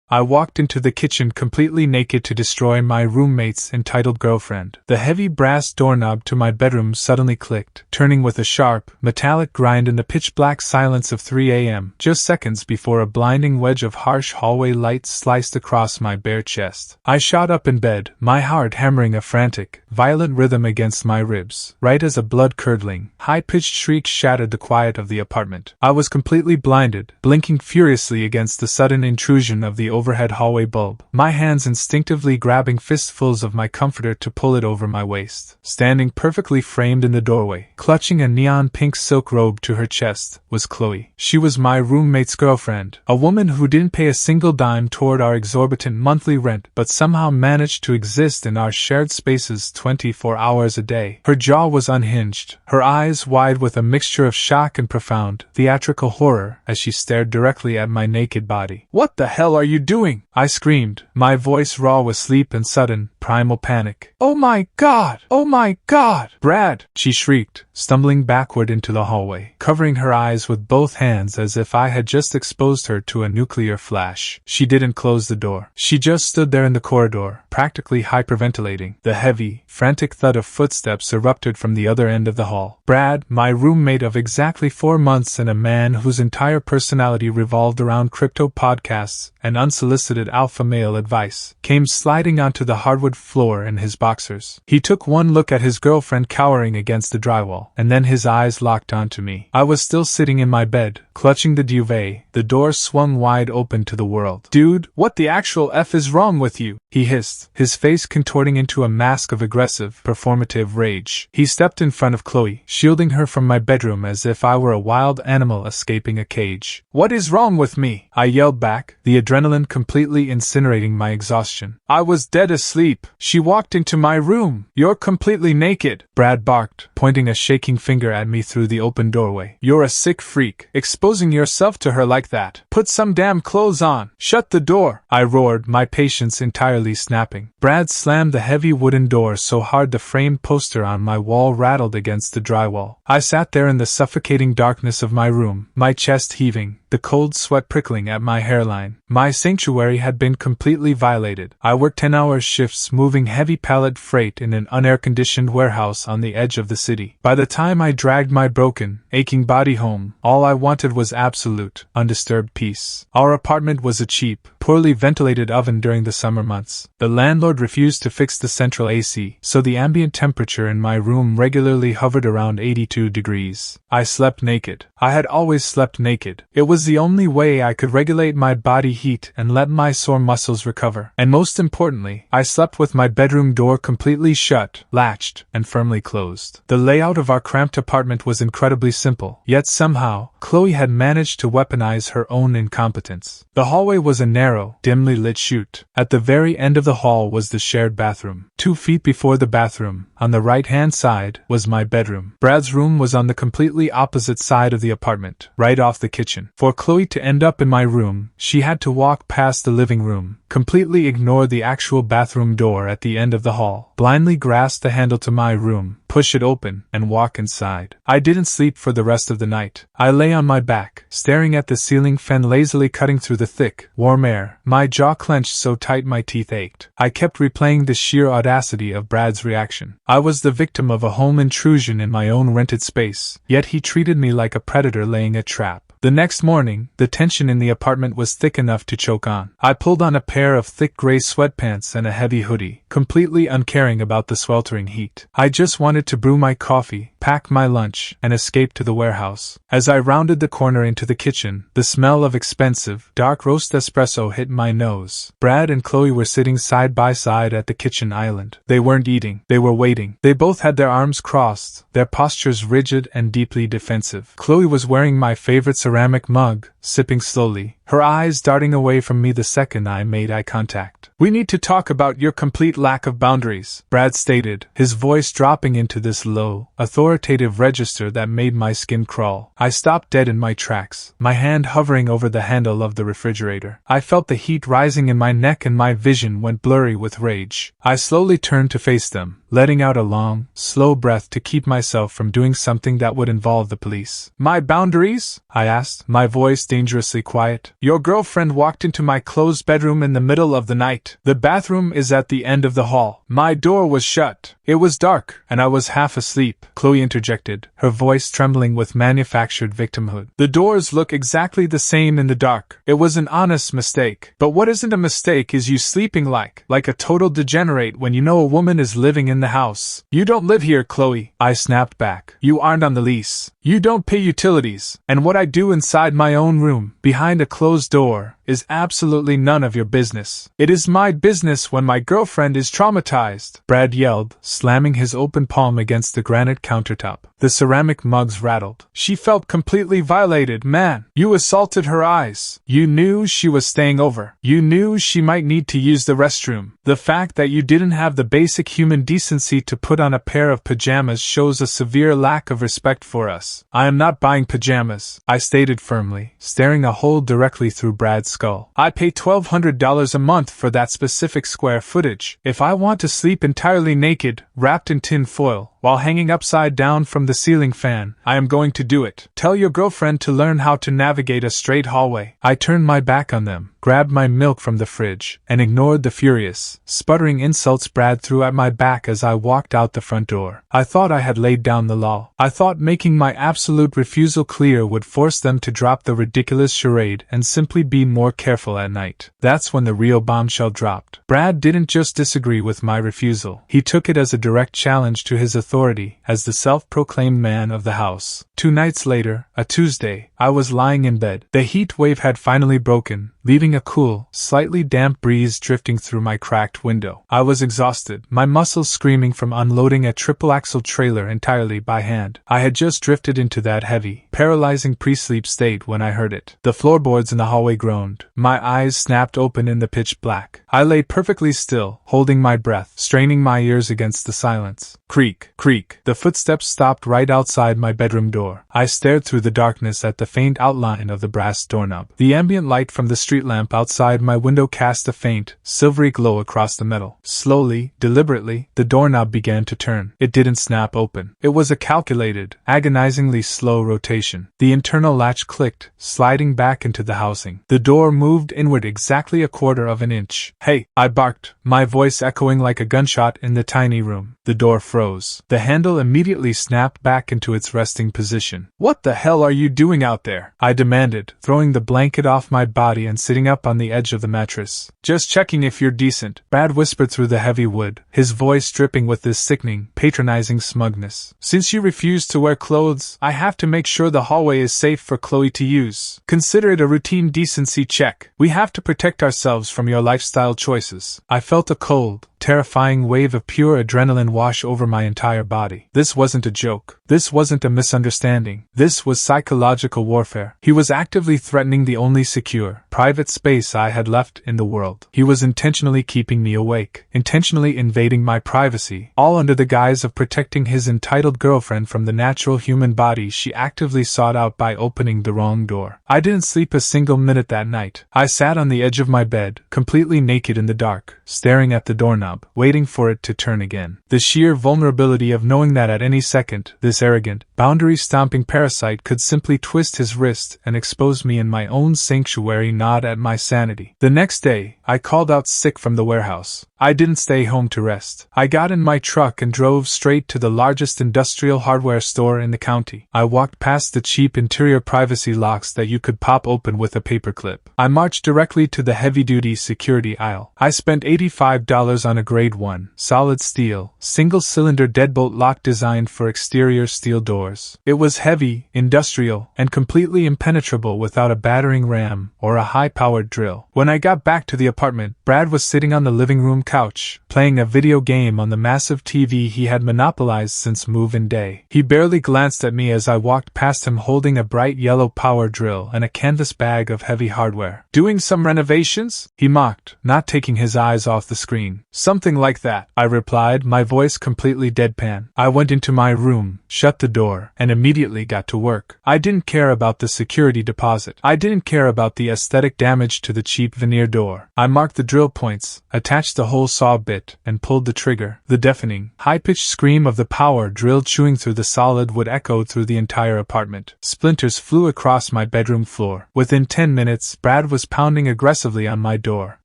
I walked into the kitchen completely naked to destroy my roommate's entitled girlfriend. The heavy brass doorknob to my bedroom suddenly clicked, turning with a sharp, metallic grind in the pitch-black silence of 3 a.m., just seconds before a blinding wedge of harsh hallway light sliced across my bare chest. I shot up in bed, my heart hammering a frantic, violent rhythm against my ribs, right as a blood-curdling, high-pitched shriek shattered the quiet of the apartment. I was completely blinded, blinking furiously against the sudden intrusion of the overhead hallway bulb, my hands instinctively grabbing fistfuls of my comforter to pull it over my waist. Standing perfectly framed in the doorway, clutching a neon pink silk robe to her chest, was Chloe. She was my roommate's girlfriend, a woman who didn't pay a single dime toward our exorbitant monthly rent but somehow managed to exist in our shared spaces 24 hours a day. Her jaw was unhinged, her eyes wide with a mixture of shock and profound, theatrical horror as she stared directly at my naked body. "What the hell are you doing?" I screamed, my voice raw with sleep and sudden, primal panic. "Oh my God! Oh my God! Brad!" she shrieked, stumbling backward into the hallway, covering her eyes with both hands as if I had just exposed her to a nuclear flash. She didn't close the door. She just stood there in the corridor, practically hyperventilating. The heavy, frantic thud of footsteps erupted from the other end of the hall. Brad, my roommate of exactly 4 months and a man whose entire personality revolved around crypto podcasts and unsolicited alpha male advice, came sliding onto the hardwood floor in his boxers. He took one look at his girlfriend cowering against the drywall, and then his eyes locked onto me. I was still sitting in my bed, clutching the duvet, the door swung wide open to the world. "Dude, what the actual F is wrong with you?" he hissed, his face contorting into a mask of aggressive, performative rage. He stepped in front of Chloe, shielding her from my bedroom as if I were a wild animal escaping a cage. "What is wrong with me?" I yelled back, the adrenaline completely incinerating my exhaustion. "I was dead asleep. She walked into my room. You're completely naked," Brad barked, pointing a shaking finger at me through the open doorway. "You're a sick freak, exposing yourself to her like that. Put some damn clothes on. Shut the door," I roared, my patience entirely snapping. Brad slammed the heavy wooden door so hard the framed poster on my wall rattled against the drywall. I sat there in the suffocating darkness of my room, my chest heaving, the cold sweat prickling at my hairline. My sanctuary had been completely violated. I worked 10-hour shifts moving heavy pallet freight in an unair-conditioned warehouse on the edge of the city. By the time I dragged my broken, aching body home, all I wanted was absolute, undisturbed peace. Our apartment was a cheap, poorly ventilated oven during the summer months. The landlord refused to fix the central AC, so the ambient temperature in my room regularly hovered around 82 degrees. I slept naked. I had always slept naked. It was the only way I could regulate my body heat and let my sore muscles recover. And most importantly, I slept with my bedroom door completely shut, latched, and firmly closed. The layout of our cramped apartment was incredibly simple, yet somehow, Chloe had managed to weaponize her own incompetence. The hallway was a narrow, dimly lit chute. At the very end of the hall was the shared bathroom. 2 feet before the bathroom, on the right-hand side, was my bedroom. Brad's room was on the completely opposite side of the apartment, right off the kitchen. For Chloe to end up in my room, she had to walk past the living room, completely ignore the actual bathroom door at the end of the hall, blindly grasp the handle to my room, push it open, and walk inside. I didn't sleep for the rest of the night. I lay on my back, staring at the ceiling fan lazily cutting through the thick, warm air, my jaw clenched so tight my teeth ached. I kept replaying the sheer audacity of Brad's reaction. I was the victim of a home intrusion in my own rented space, yet he treated me like a predator laying a trap. The next morning, the tension in the apartment was thick enough to choke on. I pulled on a pair of thick gray sweatpants and a heavy hoodie, completely uncaring about the sweltering heat. I just wanted to brew my coffee, pack my lunch, and escape to the warehouse. As I rounded the corner into the kitchen, the smell of expensive, dark roast espresso hit my nose. Brad and Chloe were sitting side by side at the kitchen island. They weren't eating, they were waiting. They both had their arms crossed, their postures rigid and deeply defensive. Chloe was wearing my favorite ceramic mug, sipping slowly, her eyes darting away from me the second I made eye contact. "We need to talk about your complete lack of boundaries," Brad stated, his voice dropping into this low, authoritative authoritative register that made my skin crawl. I stopped dead in my tracks, my hand hovering over the handle of the refrigerator. I felt the heat rising in my neck and my vision went blurry with rage. I slowly turned to face them, letting out a long, slow breath to keep myself from doing something that would involve the police. "My boundaries?" I asked, my voice dangerously quiet. "Your girlfriend walked into my closed bedroom in the middle of the night. The bathroom is at the end of the hall. My door was shut. It was dark, and I was half asleep," Chloe interjected, her voice trembling with manufactured victimhood. "The doors look exactly the same in the dark. It was an honest mistake. But what isn't a mistake is you sleeping like a total degenerate when you know a woman is living in the house." "You don't live here, Chloe," I snapped back. "You aren't on the lease. You don't pay utilities. And what I do inside my own room, behind a closed door, is absolutely none of your business." "It is my business when my girlfriend is traumatized," Brad yelled, slamming his open palm against the granite countertop. The ceramic mugs rattled. "She felt completely violated, man. You assaulted her eyes. You knew she was staying over. You knew she might need to use the restroom. The fact that you didn't have the basic human decency to put on a pair of pajamas shows a severe lack of respect for us." "I am not buying pajamas," I stated firmly, staring a hole directly through Brad's skull. "I pay $1,200 a month for that specific square footage. If I want to sleep entirely naked, wrapped in tin foil, while hanging upside down from the ceiling fan, I am going to do it. Tell your girlfriend to learn how to navigate a straight hallway." I turned my back on them, grabbed my milk from the fridge, and ignored the furious, sputtering insults Brad threw at my back as I walked out the front door. I thought I had laid down the law. I thought making my absolute refusal clear would force them to drop the ridiculous charade and simply be more careful at night. That's when the real bombshell dropped. Brad didn't just disagree with my refusal. He took it as a direct challenge to his authority as the self-proclaimed man of the house. 2 nights later, a Tuesday, I was lying in bed. The heat wave had finally broken, leaving a cool, slightly damp breeze drifting through my cracked window. I was exhausted, my muscles screaming from unloading a triple-axle trailer entirely by hand. I had just drifted into that heavy, paralyzing pre-sleep state when I heard it. The floorboards in the hallway groaned. My eyes snapped open in the pitch black. I lay perfectly still, holding my breath, straining my ears against the silence. Creak, creak. The footsteps stopped right outside my bedroom door. I stared through the darkness at the faint outline of the brass doorknob. The ambient light from the street lamp outside my window cast a faint, silvery glow across the metal. Slowly, deliberately, the doorknob began to turn. It didn't snap open. It was a calculated, agonizingly slow rotation. The internal latch clicked, sliding back into the housing. The door moved inward exactly a quarter of an inch. "Hey!" I barked, my voice echoing like a gunshot in the tiny room. The door froze. The handle immediately snapped back into its resting position. "What the hell are you doing out there?" I demanded, throwing the blanket off my body and sitting up on the edge of the mattress. "Just checking if you're decent," Brad whispered through the heavy wood, his voice dripping with this sickening, patronizing smugness. "Since you refuse to wear clothes, I have to make sure the hallway is safe for Chloe to use. Consider it a routine decency check. We have to protect ourselves from your lifestyle choices." I felt a cold, terrifying wave of pure adrenaline wash over my entire body. This wasn't a joke. This wasn't a misunderstanding. This was psychological warfare. He was actively threatening the only secure, private space I had left in the world. He was intentionally keeping me awake, intentionally invading my privacy, all under the guise of protecting his entitled girlfriend from the natural human body she actively sought out by opening the wrong door. I didn't sleep a single minute that night. I sat on the edge of my bed, completely naked in the dark, staring at the doorknob, waiting for it to turn again. The sheer vulnerability of knowing that at any second, this arrogant, boundary-stomping parasite could simply twist his wrist and expose me in my own sanctuary gnawed at my sanity. The next day, I called out sick from the warehouse. I didn't stay home to rest. I got in my truck and drove straight to the largest industrial hardware store in the county. I walked past the cheap interior privacy locks that you could pop open with a paperclip. I marched directly to the heavy-duty security aisle. I spent $85 on a Grade 1, solid steel, single-cylinder deadbolt lock designed for exterior steel doors. It was heavy, industrial, and completely impenetrable without a battering ram or a high-powered drill. When I got back to the apartment, Brad was sitting on the living room couch, playing a video game on the massive TV he had monopolized since move-in day. He barely glanced at me as I walked past him holding a bright yellow power drill and a canvas bag of heavy hardware. "Doing some renovations?" he mocked, not taking his eyes off the screen. Something like that, I replied, my voice completely deadpan. I went into my room, shut the door, and immediately got to work. I didn't care about the security deposit. I didn't care about the aesthetic damage to the cheap veneer door. I marked the drill points, attached the whole saw bit, and pulled the trigger. The deafening, high-pitched scream of the power drill chewing through the solid wood echoed through the entire apartment. Splinters flew across my bedroom floor. Within 10 minutes, Brad was pounding aggressively on my door.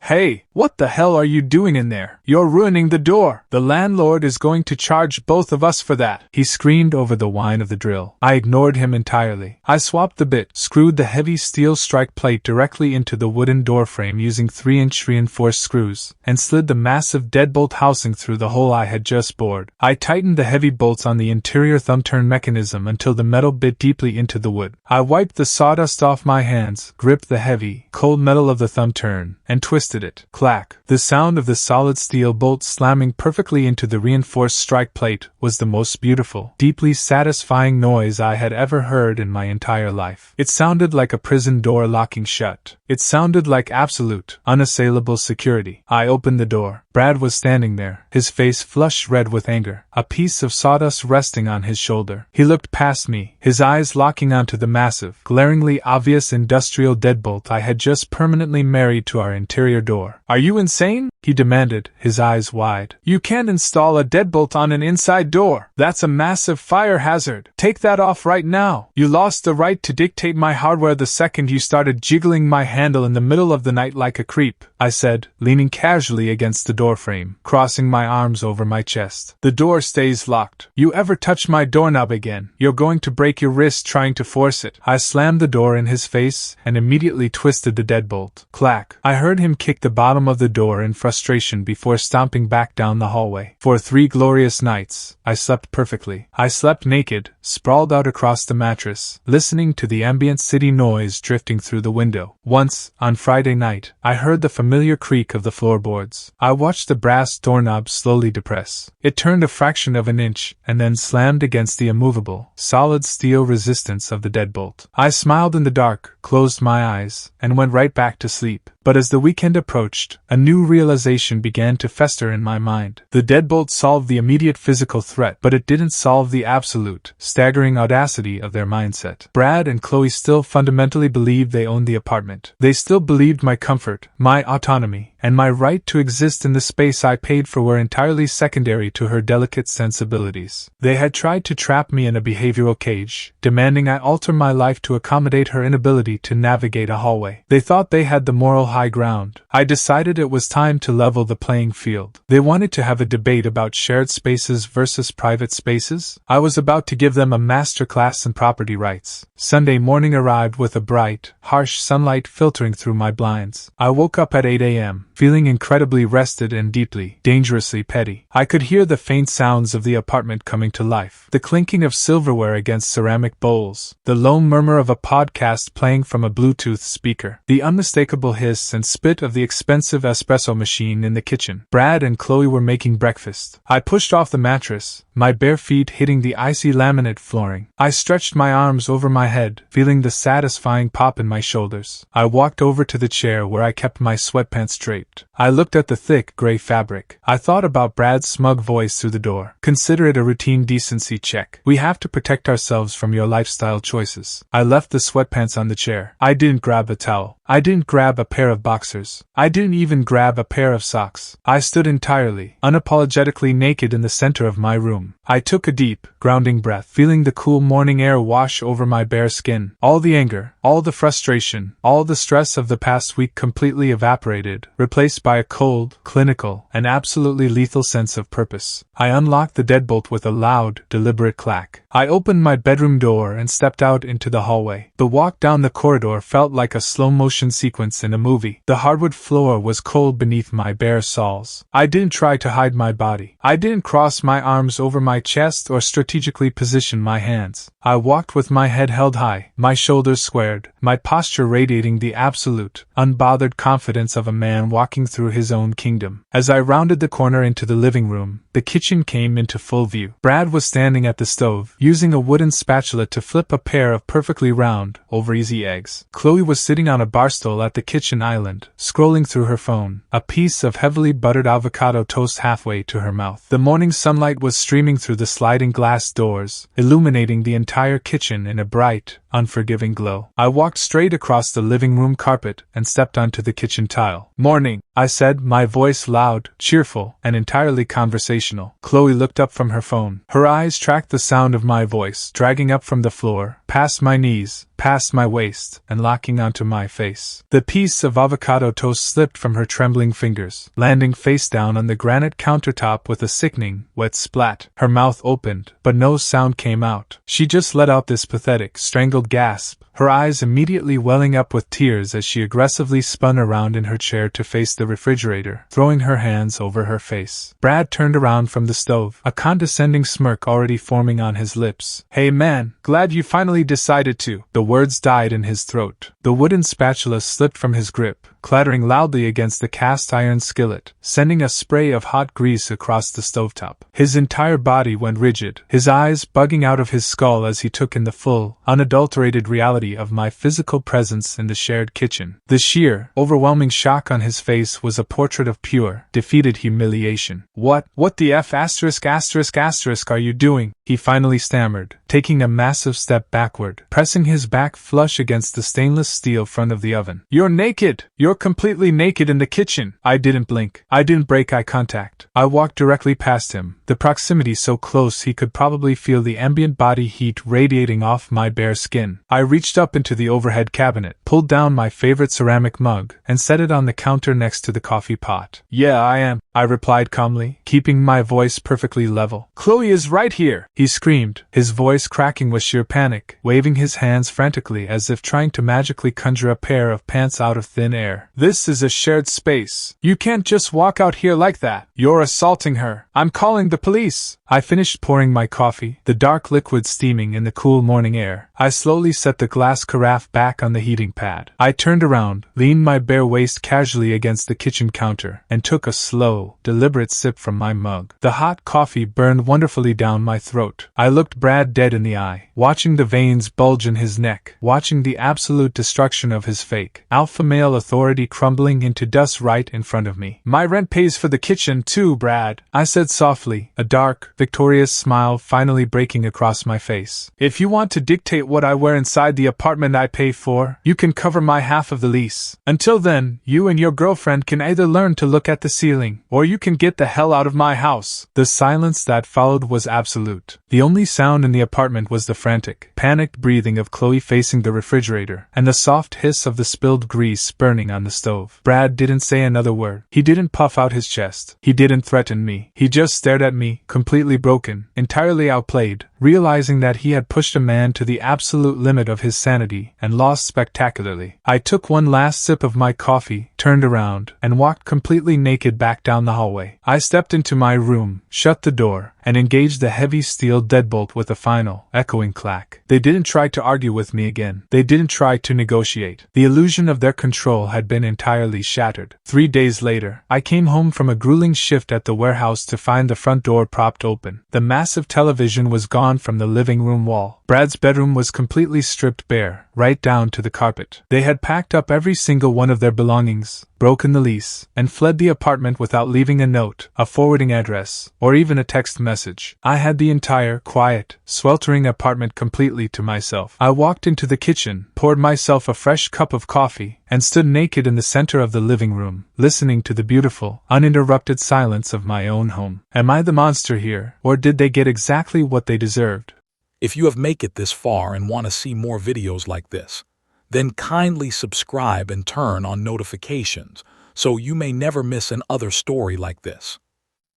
Hey, what the hell are you doing in there? You're ruining the door. The landlord is going to charge both of us for that, he screamed over the whine of the drill. I ignored him entirely. I swapped the bit, screwed the heavy steel strike plate directly into the wooden door frame using 3-inch reinforced screws, and slid the massive deadbolt housing through the hole I had just bored. I tightened the heavy bolts on the interior thumb-turn mechanism until the metal bit deeply into the wood. I wiped the sawdust off my hands, gripped the heavy, cold metal of the thumb-turn, and twisted it. Clack! The sound of the solid steel bolt slamming perfectly into the reinforced strike plate was the most beautiful, deeply satisfying noise I had ever heard in my entire life. It sounded like a prison door locking shut. It sounded like absolute, unassailable security. I opened the door. Brad was standing there, his face flushed red with anger, a piece of sawdust resting on his shoulder. He looked past me, his eyes locking onto the massive, glaringly obvious industrial deadbolt I had just permanently married to our interior door. Are you insane? He demanded, his eyes wide. You can't install a deadbolt on an inside door. That's a massive fire hazard. Take that off right now. You lost the right to dictate my hardware the second you started jiggling my handle in the middle of the night like a creep, I said, leaning casually against the doorframe, crossing my arms over my chest. The door stays locked. You ever touch my doorknob again, you're going to break your wrist trying to force it. I slammed the door in his face and immediately twisted the deadbolt. Clack! I heard him kick the bottom of the door in frustration before stomping back down the hallway. For 3 glorious nights, I slept perfectly. I slept naked, sprawled out across the mattress, listening to the ambient city noise drifting through the window. Once, on Friday night, I heard the familiar creak of the floorboards. I watched the brass doorknob slowly depress. It turned a fraction of an inch, and then slammed against the immovable, solid steel resistance of the deadbolt. I smiled in the dark, closed my eyes, and went right back to sleep. But as the weekend approached, a new realization began to fester in my mind. The deadbolt solved the immediate physical threat, but it didn't solve the absolute, staggering audacity of their mindset. Brad and Chloe still fundamentally believed they owned the apartment. They still believed my comfort, my autonomy, and my right to exist in the space I paid for were entirely secondary to her delicate sensibilities. They had tried to trap me in a behavioral cage, demanding I alter my life to accommodate her inability to navigate a hallway. They thought they had the moral high ground. I decided it was time to level the playing field. They wanted to have a debate about shared spaces versus private spaces. I was about to give them a masterclass in property rights. Sunday morning arrived with a bright, harsh sunlight filtering through my blinds. I woke up at 8 a.m., feeling incredibly rested and deeply, dangerously petty. I could hear the faint sounds of the apartment coming to life. The clinking of silverware against ceramic bowls. The low murmur of a podcast playing from a Bluetooth speaker. The unmistakable hiss and spit of the expensive espresso machine in the kitchen. Brad and Chloe were making breakfast. I pushed off the mattress, my bare feet hitting the icy laminate flooring. I stretched my arms over my head, feeling the satisfying pop in my shoulders. I walked over to the chair where I kept my sweatpants draped. I looked at the thick, gray fabric. I thought about Brad's smug voice through the door. Consider it a routine decency check. We have to protect ourselves from your lifestyle choices. I left the sweatpants on the chair. I didn't grab a towel. I didn't grab a pair of boxers. I didn't even grab a pair of socks. I stood entirely, unapologetically naked in the center of my room. I took a deep, grounding breath, feeling the cool morning air wash over my bare skin. All the anger, all the frustration, all the stress of the past week completely evaporated, replaced by a cold, clinical, and absolutely lethal sense of purpose. I unlocked the deadbolt with a loud, deliberate clack. I opened my bedroom door and stepped out into the hallway. The walk down the corridor felt like a slow-motion sequence in a movie. The hardwood floor was cold beneath my bare soles. I didn't try to hide my body. I didn't cross my arms over my chest or strategically position my hands. I walked with my head held high, my shoulders squared, my posture radiating the absolute, unbothered confidence of a man walking through his own kingdom. As I rounded the corner into the living room, the kitchen came into full view. Brad was standing at the stove, using a wooden spatula to flip a pair of perfectly round, over-easy eggs. Chloe was sitting on a bar stool at the kitchen island, scrolling through her phone, a piece of heavily buttered avocado toast halfway to her mouth. The morning sunlight was streaming through the sliding glass doors, illuminating the entire kitchen in a bright, unforgiving glow. I walked straight across the living room carpet and stepped onto the kitchen tile. "Morning," I said, my voice loud, cheerful, and entirely conversational. Chloe looked up from her phone. Her eyes tracked the sound of my voice, dragging up from the floor, past my knees, past my waist, and locking onto my face. The piece of avocado toast slipped from her trembling fingers, landing face down on the granite countertop with a sickening, wet splat. Her mouth opened, but no sound came out. She just let out this pathetic, strangled gasp, her eyes immediately welling up with tears as she aggressively spun around in her chair to face the refrigerator, throwing her hands over her face. Brad turned around from the stove, a condescending smirk already forming on his lips. "Hey man, glad you finally decided to." The words died in his throat. The wooden spatula slipped from his grip, clattering loudly against the cast iron skillet, sending a spray of hot grease across the stovetop. His entire body went rigid, his eyes bugging out of his skull as he took in the full, unadulterated reality of my physical presence in the shared kitchen. The sheer, overwhelming shock on his face was a portrait of pure, defeated humiliation. What the F*** are you doing?" he finally stammered, taking a massive step backward, pressing his back flush against the stainless steel front of the oven. "You're naked! You're completely naked in the kitchen!" I didn't blink. I didn't break eye contact. I walked directly past him, the proximity so close he could probably feel the ambient body heat radiating off my bare skin. I reached up into the overhead cabinet, pulled down my favorite ceramic mug, and set it on the counter next to the coffee pot. "Yeah, I am," I replied calmly, keeping my voice perfectly level. "Chloe is right here!" he screamed, his voice cracking with sheer panic, waving his hands frantically as if trying to magically conjure a pair of pants out of thin air. "This is a shared space. You can't just walk out here like that. You're assaulting her. I'm calling the police." I finished pouring my coffee, the dark liquid steaming in the cool morning air. I slowly set the glass carafe back on the heating pad. I turned around, leaned my bare waist casually against the kitchen counter, and took a slow, deliberate sip from my mug. The hot coffee burned wonderfully down my throat. I looked Brad dead in the eye, watching the veins bulge in his neck, watching the absolute destruction of his fake, alpha male authority crumbling into dust right in front of me. "My rent pays for the kitchen too, Brad," I said softly, a dark, victorious smile finally breaking across my face. "If you want to dictate what I wear inside the apartment I pay for, you can cover my half of the lease. Until then, you and your girlfriend can either learn to look at the ceiling, or you can get the hell out of my house." The silence that followed was absolute. The only sound in the apartment was the frantic, panicked breathing of Chloe facing the refrigerator, and the soft hiss of the spilled grease burning on the stove. Brad didn't say another word. He didn't puff out his chest. He didn't threaten me. He just stared at me, completely broken, entirely outplayed, realizing that he had pushed a man to the absolute limit of his sanity and lost spectacularly. I took one last sip of my coffee, turned around, and walked completely naked back down the hallway. I stepped into my room, shut the door, and engaged the heavy steel deadbolt with a final, echoing clack. They didn't try to argue with me again. They didn't try to negotiate. The illusion of their control had been entirely shattered. 3 days later, I came home from a grueling shift at the warehouse to find the front door propped open. The massive television was gone from the living room wall. Brad's bedroom was completely stripped bare, right down to the carpet. They had packed up every single one of their belongings, broken the lease, and fled the apartment without leaving a note, a forwarding address, or even a text message. I had the entire, quiet, sweltering apartment completely to myself. I walked into the kitchen, poured myself a fresh cup of coffee, and stood naked in the center of the living room, listening to the beautiful, uninterrupted silence of my own home. Am I the monster here, or did they get exactly what they deserved? If you have made it this far and want to see more videos like this, then kindly subscribe and turn on notifications so you may never miss another story like this.